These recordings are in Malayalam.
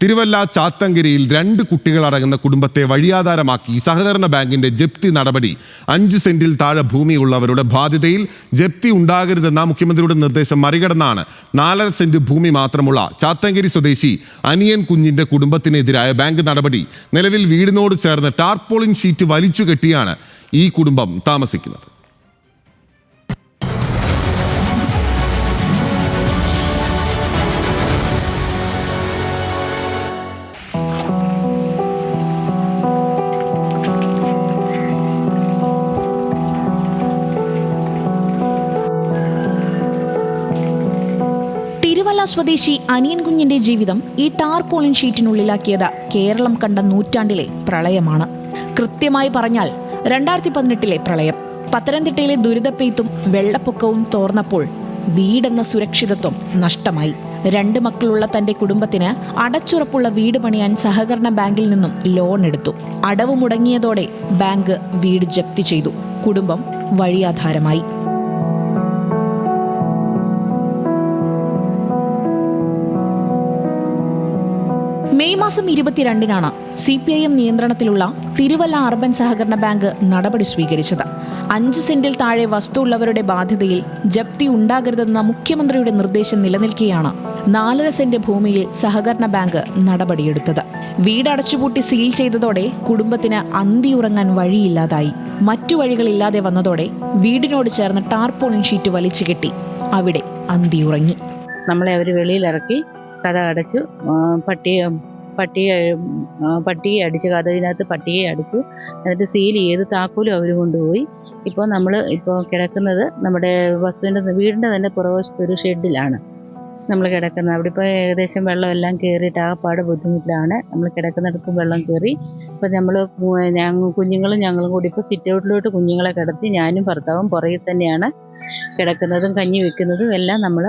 തിരുവല്ല ചാത്തങ്കരിയിൽ 2 കുട്ടികളടങ്ങുന്ന കുടുംബത്തെ വഴിയാധാരമാക്കി സഹകരണ ബാങ്കിന്റെ ജപ്തി നടപടി. 5 സെന്റിൽ താഴെ ഭൂമിയുള്ളവരുടെ ബാധ്യതയിൽ ജപ്തി ഉണ്ടാകരുതെന്ന മുഖ്യമന്ത്രിയുടെ നിർദ്ദേശം മറികടന്നാണ് 4.5 സെന്റ് ഭൂമി മാത്രമുള്ള ചാത്തങ്കരി സ്വദേശി അനിയൻ കുഞ്ഞിന്റെ കുടുംബത്തിനെതിരായ ബാങ്ക് നടപടി. നിലവിൽ വീടിനോട് ചേർന്ന് ടാർപോളിൻ ഷീറ്റ് വലിച്ചു കെട്ടിയാണ് ഈ കുടുംബം താമസിക്കുന്നത്. തിരുവല്ല സ്വദേശി അനിയൻ കുഞ്ഞിന്റെ ജീവിതം ഈ ടാർപോളിൻ ഷീറ്റിനുള്ളിലാക്കിയത് കേരളം കണ്ട നൂറ്റാണ്ടിലെ പ്രളയമാണ്. കൃത്യമായി പറഞ്ഞാൽ 2018 പ്രളയം. പത്തനംതിട്ടയിലെ ദുരിതപ്പെയ്ത്തും വെള്ളപ്പൊക്കവും തോർന്നപ്പോൾ വീടെന്ന സുരക്ഷിതത്വം നഷ്ടമായി. 2 മക്കളുള്ള തന്റെ കുടുംബത്തിന് അടച്ചുറപ്പുള്ള വീട് പണിയാൻ സഹകരണ ബാങ്കിൽ നിന്നും ലോൺ എടുത്തു. അടവ് മുടങ്ങിയതോടെ ബാങ്ക് വീട് ജപ്തി ചെയ്തു. കുടുംബം വഴിയാധാരമായി. മെയ് മാസം 22-നാണ് CPIM നിയന്ത്രണത്തിലുള്ള തിരുവല്ല അർബൻ സഹകരണ ബാങ്ക് നടപടി സ്വീകരിച്ചത്. 5 സെന്റിൽ താഴെ വസ്തു ഉള്ളവരുടെ ബാധ്യതയിൽ ജപ്തി ഉണ്ടാകരുതെന്ന മുഖ്യമന്ത്രിയുടെ നിർദ്ദേശം നിലനിൽക്കെയാണ് 4.5 സെന്റ് ഭൂമിയിൽ സഹകരണ ബാങ്ക് നടപടിയെടുത്തത്. വീട് അടച്ചുപൂട്ടി സീൽ ചെയ്തതോടെ കുടുംബത്തിന് അന്തിയുറങ്ങാൻ വഴിയില്ലാതായി. മറ്റു വഴികളില്ലാതെ വന്നതോടെ വീടിനോട് ചേർന്ന് ടാർപോളിൻ ഷീറ്റ് വലിച്ചു കെട്ടി അവിടെ അന്തിയുറങ്ങി. നമ്മളെ അവർ വെളിയിലിറക്കി കഥ അടച്ചു. പട്ടിയെ അടിച്ച് കഥകിനകത്ത് പട്ടിയെ അടിച്ചു. എന്നിട്ട് സീൽ ചെയ്ത് താക്കോലും അവർ കൊണ്ടുപോയി. ഇപ്പോൾ നമ്മൾ കിടക്കുന്നത് നമ്മുടെ വീടിൻ്റെ തന്നെ പുറവശത്ത് ഒരു ഷെഡിലാണ് നമ്മൾ കിടക്കുന്നത്. അവിടെ ഇപ്പോൾ ഏകദേശം വെള്ളമെല്ലാം കയറിയിട്ട് ആകപ്പാട് ബുദ്ധിമുട്ടിലാണ്. നമ്മൾ കിടക്കുന്നിടത്തും വെള്ളം കയറി. ഇപ്പോൾ നമ്മൾ ഞങ്ങളും കൂടി ഇപ്പോൾ സിറ്റ് ഔട്ടിലോട്ട് കുഞ്ഞുങ്ങളെ കിടത്തി ഞാനും ഭർത്താവും പുറകിൽ തന്നെയാണ് കിടക്കുന്നതും കഞ്ഞി വെക്കുന്നതും എല്ലാം നമ്മൾ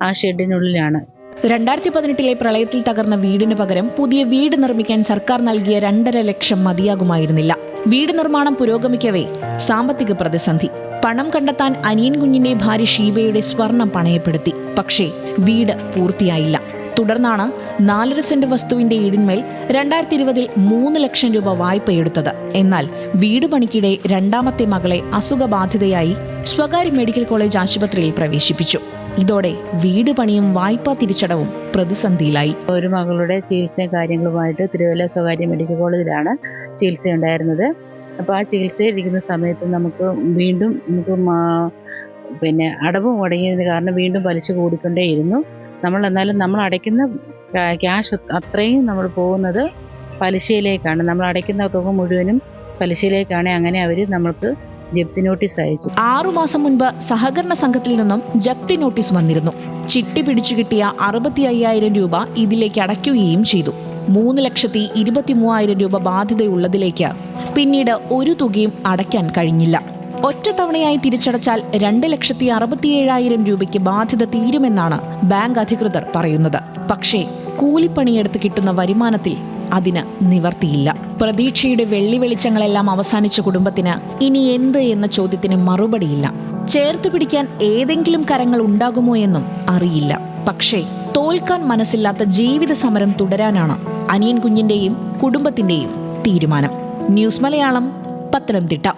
ആ ഷെഡിനുള്ളിലാണ്. 2018 പ്രളയത്തിൽ തകർന്ന വീടിന് പകരം പുതിയ വീട് നിർമ്മിക്കാൻ സർക്കാർ നൽകിയ 2.5 ലക്ഷം മതിയാകുമായിരുന്നില്ല. വീട് നിർമ്മാണം പുരോഗമിക്കവേ സാമ്പത്തിക പ്രതിസന്ധി. പണം കണ്ടെത്താൻ അനിയൻ കുഞ്ഞിന്റെ ഭാര്യ ഷീബയുടെ സ്വർണം പണയപ്പെടുത്തി. പക്ഷേ വീട് പൂർത്തിയായില്ല. തുടർന്നാണ് 4.5 സെന്റ് വസ്തുവിന്റെ ഈടിന്മേൽ 2020 3 ലക്ഷം രൂപ വായ്പയെടുത്തത്. എന്നാൽ വീട് പണിക്കിടെ 2ാമത്തെ മകളെ അസുഖബാധിതയായി സ്വകാര്യ മെഡിക്കൽ കോളേജ് ആശുപത്രിയിൽ പ്രവേശിപ്പിച്ചു. ഇതോടെ വീട് പണിയും വായ്പാ തിരിച്ചടവും പ്രതിസന്ധിയിലായി. ഒരു മകളുടെ ചികിത്സയും കാര്യങ്ങളുമായിട്ട് തിരുവല്ല സ്വകാര്യ മെഡിക്കൽ കോളേജിലാണ് ചികിത്സയുണ്ടായിരുന്നത്. അപ്പോൾ ആ ചികിത്സയിലിരിക്കുന്ന സമയത്ത് നമുക്ക് അടവ് മുടങ്ങിയതിന് കാരണം വീണ്ടും പലിശ കൂടിക്കൊണ്ടേയിരുന്നു. എന്നാലും നമ്മൾ അടയ്ക്കുന്ന ക്യാഷ് അത്രയും നമ്മൾ പോകുന്നത് പലിശയിലേക്കാണ്. നമ്മൾ അടയ്ക്കുന്ന തുക മുഴുവനും പലിശയിലേക്കാണ്. അങ്ങനെ അവർ നമ്മൾക്ക് ജപ്തി നോട്ടീസ് അയച്ചു. 6 മാസം മുൻപ് സഹകരണ സംഘത്തിൽ നിന്നും ജപ്തി നോട്ടീസ് വന്നിരുന്നു. ചിട്ടി പിടിച്ചു കിട്ടിയ 65,000 രൂപ ഇതിലേക്ക് അടയ്ക്കുകയും ചെയ്തു. 3,23,000 രൂപ ബാധ്യതയുള്ളതിലേക്ക് പിന്നീട് ഒരു തുകയും അടയ്ക്കാൻ കഴിഞ്ഞില്ല. ഒറ്റത്തവണയായി തിരിച്ചടച്ചാൽ 2,67,000 രൂപയ്ക്ക് ബാധ്യത തീരുമെന്നാണ് ബാങ്ക് അധികൃതർ പറയുന്നത്. പക്ഷേ കൂലിപ്പണിയെടുത്ത് കിട്ടുന്ന വരുമാനത്തിൽ അതിന് നിവർത്തിയില്ല. പ്രതീക്ഷയുടെ വെള്ളി വെളിച്ചങ്ങളെല്ലാം അവസാനിച്ച കുടുംബത്തിന് ഇനി എന്ത് എന്ന ചോദ്യത്തിന് മറുപടിയില്ല. ചേർത്തു പിടിക്കാൻ ഏതെങ്കിലും കരങ്ങൾ ഉണ്ടാകുമോ എന്നും അറിയില്ല. പക്ഷേ തോൽക്കാൻ മനസ്സില്ലാത്ത ജീവിത സമരം തുടരാനാണ് അനിയൻ കുഞ്ഞിന്റെയും കുടുംബത്തിന്റെയും തീരുമാനം. ന്യൂസ് മലയാളം, പത്തനംതിട്ട.